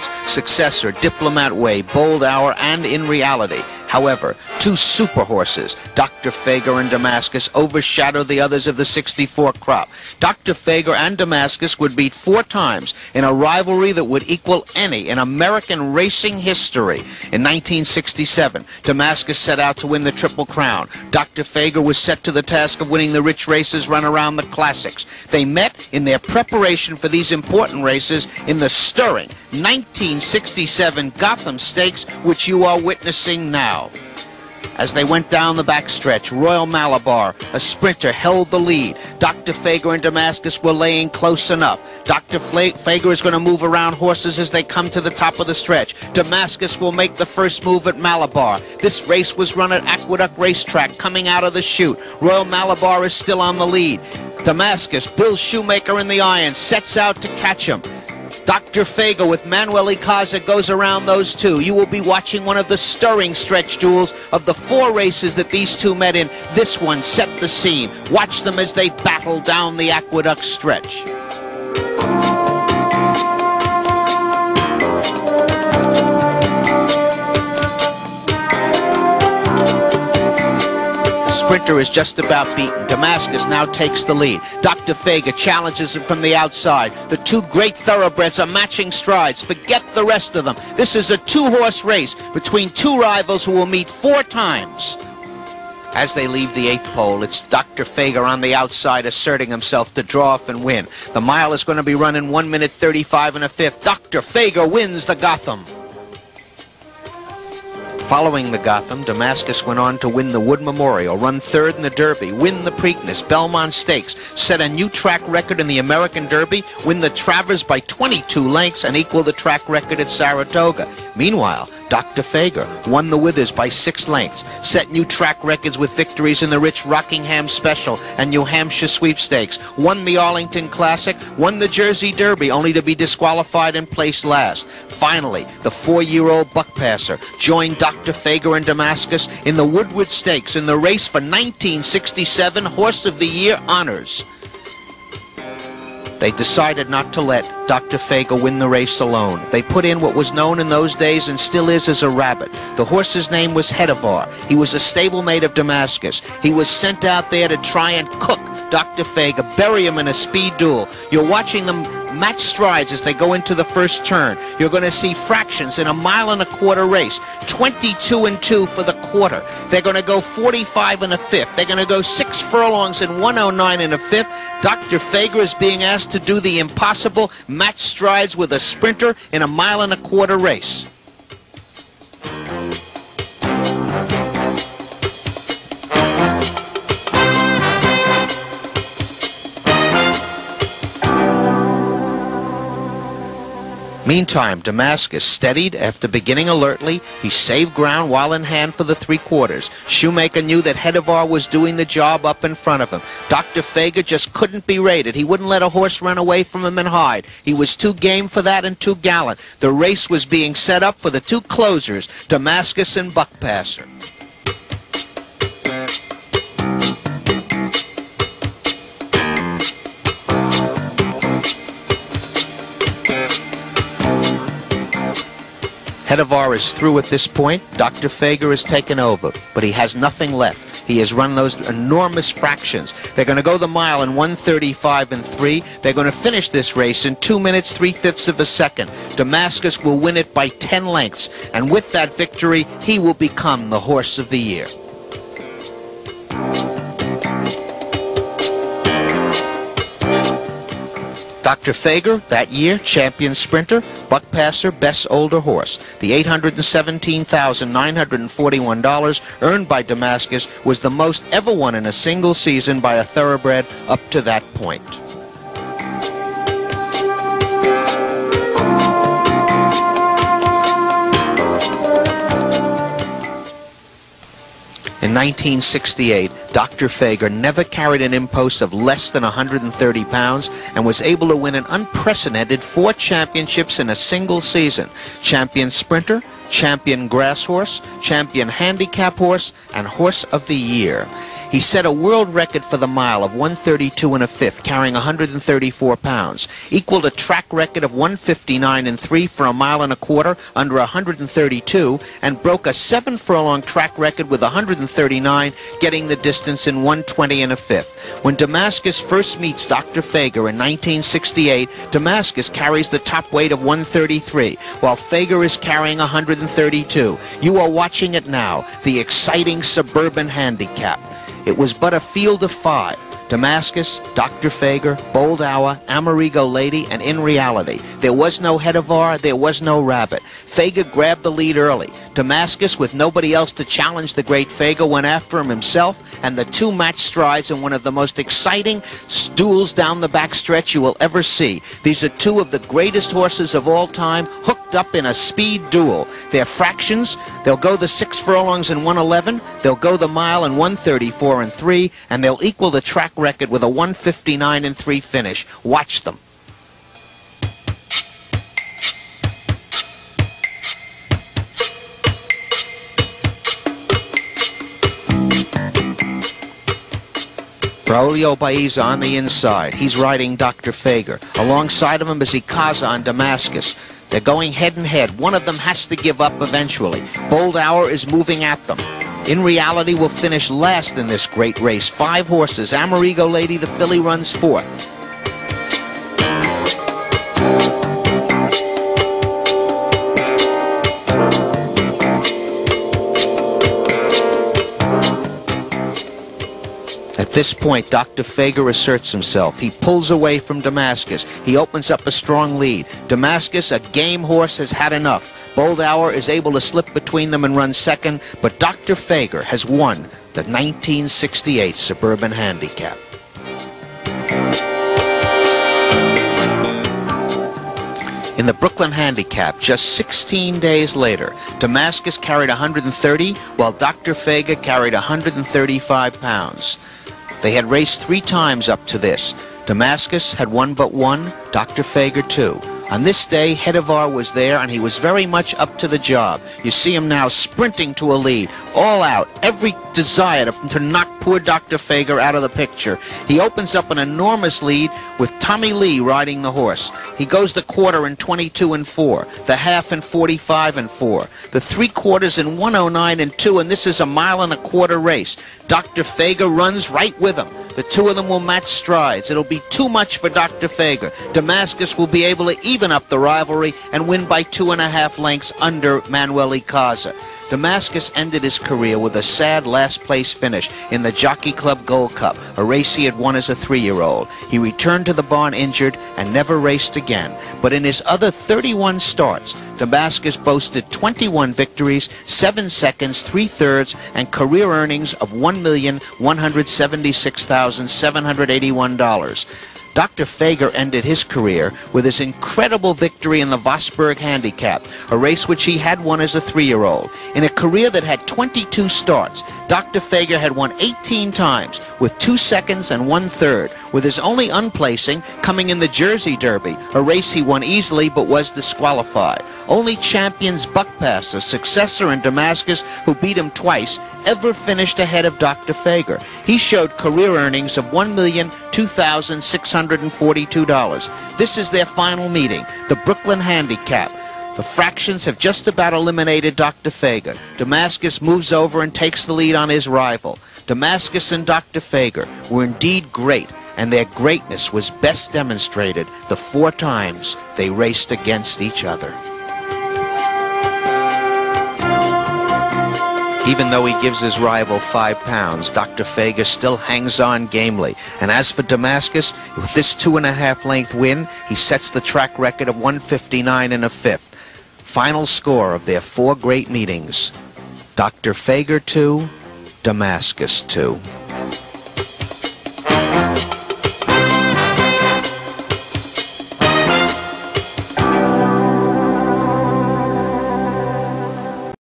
results: Successor, Diplomat Way, Bold Hour, and In Reality. However, two super horses, Dr. Fager and Damascus, overshadowed the others of the '64 crop. Dr. Fager and Damascus would meet 4 times in a rivalry that would equal any in American racing history. In 1967, Damascus set out to win the Triple Crown. Dr. Fager was set to the task of winning the rich races run around the classics. They met in their preparation for these important races in the stirring 1967 Gotham Stakes, which you are witnessing now. As they went down the backstretch, Royal Malabar, a sprinter, held the lead. Dr. Fager and Damascus were laying close enough. Dr. Fager is going to move around horses as they come to the top of the stretch. Damascus will make the first move at Malabar. This race was run at Aqueduct Racetrack coming out of the chute. Royal Malabar is still on the lead. Damascus, Bill Shoemaker in the irons, sets out to catch him. Dr. Fager with Manuel Icaza goes around those two. You will be watching one of the stirring stretch duels of the 4 races that these two met in. This one set the scene. Watch them as they battle down the Aqueduct stretch. Sprinter is just about beaten. Damascus now takes the lead. Dr. Fager challenges him from the outside. The two great thoroughbreds are matching strides. Forget the rest of them. This is a 2-horse race between 2 rivals who will meet 4 times. As they leave the 8th pole, it's Dr. Fager on the outside asserting himself to draw off and win. The mile is going to be run in 1 minute 35 1/5. Dr. Fager wins the Gotham. Following the Gotham, Damascus went on to win the Wood Memorial, run 3rd in the Derby, win the Preakness, Belmont Stakes, set a new track record in the American Derby, win the Travers by 22 lengths, and equal the track record at Saratoga. Meanwhile, Dr. Fager won the Withers by 6 lengths, set new track records with victories in the rich Rockingham Special and New Hampshire Sweepstakes, won the Arlington Classic, won the Jersey Derby, only to be disqualified and placed last. Finally, the 4-year-old Buckpasser joined Dr. Fager and Damascus in the Woodward Stakes in the race for 1967 Horse of the Year honors. They decided not to let Dr. Fager win the race alone. They put in what was known in those days and still is as a rabbit. The horse's name was Hedivar. He was a stablemate of Damascus. He was sent out there to try and cook Dr. Fager, bury him in a speed duel. You're watching them match strides as they go into the first turn. You're going to see fractions in a 1.25 mile race. 22 and 2 for the quarter. They're going to go 45 and 1/5. They're going to go 6 furlongs in 109 and 1/5. Dr. Fager is being asked to do the impossible, match strides with a sprinter in a 1.25 mile race. Meantime, Damascus steadied after beginning alertly. He saved ground while in hand for the 3/4. Shoemaker knew that Hedivar was doing the job up in front of him. Dr. Fager just couldn't be rated. He wouldn't let a horse run away from him and hide. He was too game for that and too gallant. The race was being set up for the 2 closers, Damascus and Buckpasser. Hedivar is through at this point. Dr. Fager has taken over, but he has nothing left. He has run those enormous fractions. They're going to go the mile in 1:35 and 3. They're going to finish this race in 2 minutes 3/5 of a second. Damascus will win it by 10 lengths, and with that victory, he will become the Horse of the Year. Dr. Fager, that year, champion sprinter. Buckpasser, best older horse. The $817,941 earned by Damascus was the most ever won in a single season by a thoroughbred up to that point. In 1968, Dr. Fager never carried an impost of less than 130 pounds and was able to win an unprecedented 4 championships in a single season. Champion Sprinter, Champion Grass Horse, Champion Handicap Horse, and Horse of the Year. He set a world record for the mile of 1:32 1/5, carrying 134 pounds, equaled a track record of 1:59 3 for a mile and a quarter under 132, and broke a 7-furlong track record with 139, getting the distance in 1:20 1/5. When Damascus first meets Dr. Fager in 1968, Damascus carries the top weight of 133, while Fager is carrying 132. You are watching it now, the exciting Suburban Handicap. It was but a field of 5. Damascus, Dr. Fager, Bold Hour, Amerigo Lady, and In Reality. There was no Hedivar, there was no Rabbit. Fager grabbed the lead early. Damascus, with nobody else to challenge the great Fager, went after him himself, and the two matched strides in one of the most exciting duels down the backstretch you will ever see. These are two of the greatest horses of all time, hooked up in a speed duel. They're fractions. They'll go the 6 furlongs in 1:11. They'll go the mile in 1:34 3, and they'll equal the track record with a 1:59 3 finish. Watch them. Braulio Baiza on the inside. He's riding Dr. Fager. Alongside of him is Ikaza on Damascus. They're going head and head. One of them has to give up eventually. Bold Hour is moving at them. In Reality will finish last in this great race. 5 horses. Amerigo Lady, the filly, runs 4th. At this point, Dr. Fager asserts himself. He pulls away from Damascus. He opens up a strong lead. Damascus, a game horse, has had enough. Bold Hour is able to slip between them and run second, but Dr. Fager has won the 1968 Suburban Handicap. In the Brooklyn Handicap, just 16 days later, Damascus carried 130, while Dr. Fager carried 135 pounds. They had raced 3 times up to this. Damascus had won but 1, Dr. Fager 2. On this day, Hedivar was there, and he was very much up to the job. You see him now sprinting to a lead, all out, every desire to knock poor Dr. Fager out of the picture. He opens up an enormous lead with Tommy Lee riding the horse. He goes the quarter in 22 4, the half in 45 4, the 3/4 in 109 2, and this is a 1.25 mile race. Dr. Fager runs right with him. The two of them will match strides. It'll be too much for Dr. Fager. Damascus will be able to even up the rivalry and win by 2.5 lengths under Manuel Ikaza. Damascus ended his career with a sad last-place finish in the Jockey Club Gold Cup, a race he had won as a 3-year-old. He returned to the barn injured and never raced again. But in his other 31 starts, Damascus boasted 21 victories, 7 seconds, 3/3, and career earnings of $1,176,781. Dr. Fager ended his career with his incredible victory in the Vosburg Handicap, a race which he had won as a 3-year-old. In a career that had 22 starts, Dr. Fager had won 18 times with 2 seconds and 1/3, with his only unplacing coming in the Jersey Derby, a race he won easily but was disqualified. Only Champions Buckpass, a successor in Damascus who beat him twice, ever finished ahead of Dr. Fager. He showed career earnings of $1,002,642. This is their final meeting, the Brooklyn Handicap. The fractions have just about eliminated Dr. Fager. Damascus moves over and takes the lead on his rival. Damascus and Dr. Fager were indeed great, and their greatness was best demonstrated the 4 times they raced against each other. Even though he gives his rival 5 pounds, Dr. Fager still hangs on gamely. And as for Damascus, with this 2.5 length win, he sets the track record of 1:59 1/5. Final score of their 4 great meetings: Dr. Fager 2, Damascus 2.